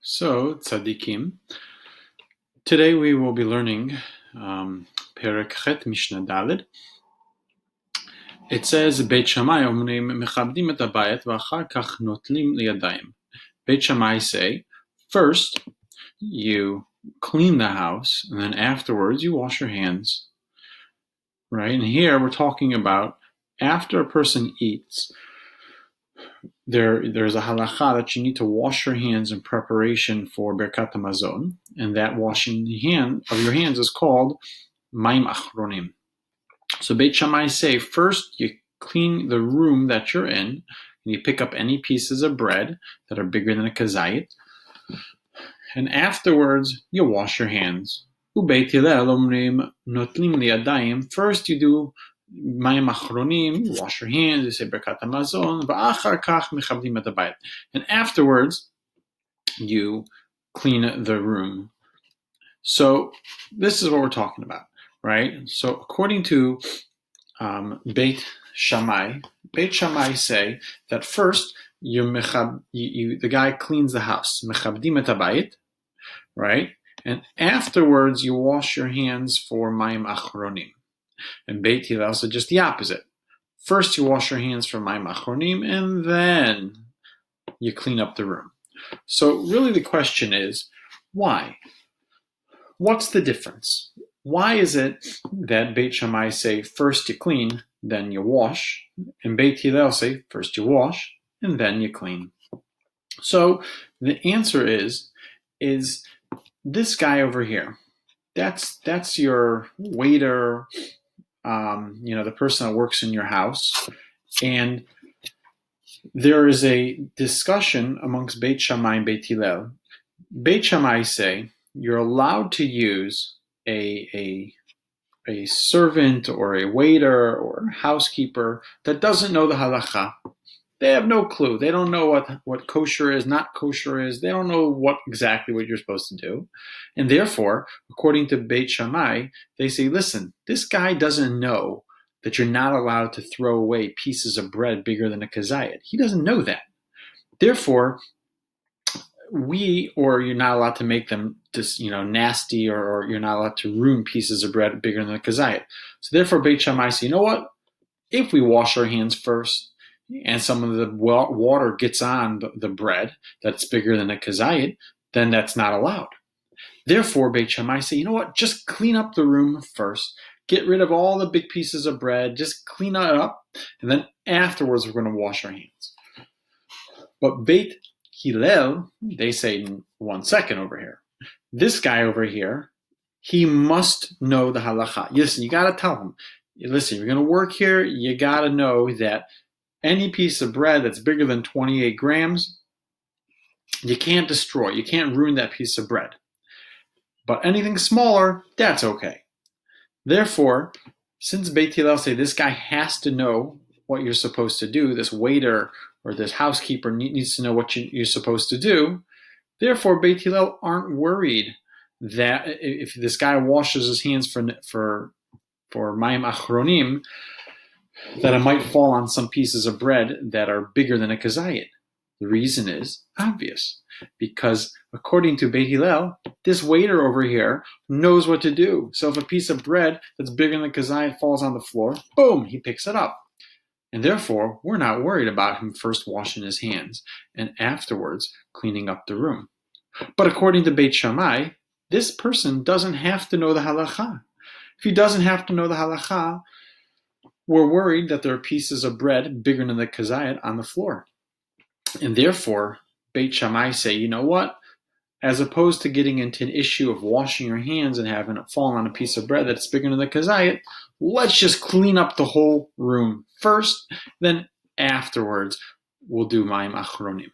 So, tzaddikim. Today we will be learning Perek Chet Mishnah Daled. It says, Beit Shammai omrim mechabdim et habayit v'achar kach notlim liyadayim. Beit Shammai say, first you clean the house, and then afterwards you wash your hands. Right? And here we're talking about after a person eats, there's a halacha that you need to wash your hands in preparation for Birkat HaMazon, and that washing of your hands is called Maim Achronim. So Beit Shammai say, first you clean the room that you're in, and you pick up any pieces of bread that are bigger than a kazayit, and afterwards you wash your hands. Ubeit Hillel omrim notlim liyadayim. First you do Mayim Achronim, you wash your hands, you say Birkat HaMazon, v'achar kach mechabdim et habayit. And afterwards, you clean the room. So this is what we're talking about, right? So according to Beit Shammai say that first the guy cleans the house, mechabdim et habayit, right? And afterwards, you wash your hands for Mayim Achronim. And Beit Hillel said just the opposite. First you wash your hands for Mayim Achronim, and then you clean up the room. So really the question is, why? What's the difference? Why is it that Beit Shammai say first you clean, then you wash, and Beit Hillel say first you wash, and then you clean? So the answer is this guy over here. That's your waiter, the person that works in your house. And there is a discussion amongst Beit Shammai and Beit Hillel. Beit Shammai say you're allowed to use a servant or a waiter or a housekeeper that doesn't know the halacha. They have no clue. They don't know what kosher is, not kosher is. They don't know exactly what you're supposed to do. And therefore, according to Beit Shammai, they say, listen, this guy doesn't know that you're not allowed to throw away pieces of bread bigger than a kazayit. He doesn't know that. Therefore, you're not allowed to make them just, nasty, or you're not allowed to ruin pieces of bread bigger than a kazayit. So therefore, Beit Shammai say, you know what? If we wash our hands first, and some of the water gets on the bread that's bigger than a kazayit, then that's not allowed. Therefore, Beit Shammai say, you know what? Just clean up the room first. Get rid of all the big pieces of bread. Just clean it up. And then afterwards, we're going to wash our hands. But Beit Hillel, they say, 1 second over here. This guy over here, he must know the halacha. Listen, you got to tell him. Listen, you're going to work here. You got to know that any piece of bread that's bigger than 28 grams, you can't destroy. You can't ruin that piece of bread. But anything smaller, that's okay. Therefore, since Beit Hillel say this guy has to know what you're supposed to do, this waiter or this housekeeper needs to know what you're supposed to do, therefore Beit Hillel aren't worried that if this guy washes his hands for Mayim Achronim, that it might fall on some pieces of bread that are bigger than a kazayit. The reason is obvious, because according to Beit Hillel, this waiter over here knows what to do. So if a piece of bread that's bigger than a kazayit falls on the floor, boom, he picks it up. And therefore, we're not worried about him first washing his hands and afterwards cleaning up the room. But according to Beit Shammai, this person doesn't have to know the halacha. If he doesn't have to know the halacha, we're worried that there are pieces of bread bigger than the kazayit on the floor. And therefore, Beit Shammai say, you know what? As opposed to getting into an issue of washing your hands and having it fall on a piece of bread that's bigger than the kazayit, let's just clean up the whole room first, then afterwards we'll do Mayim Achronim.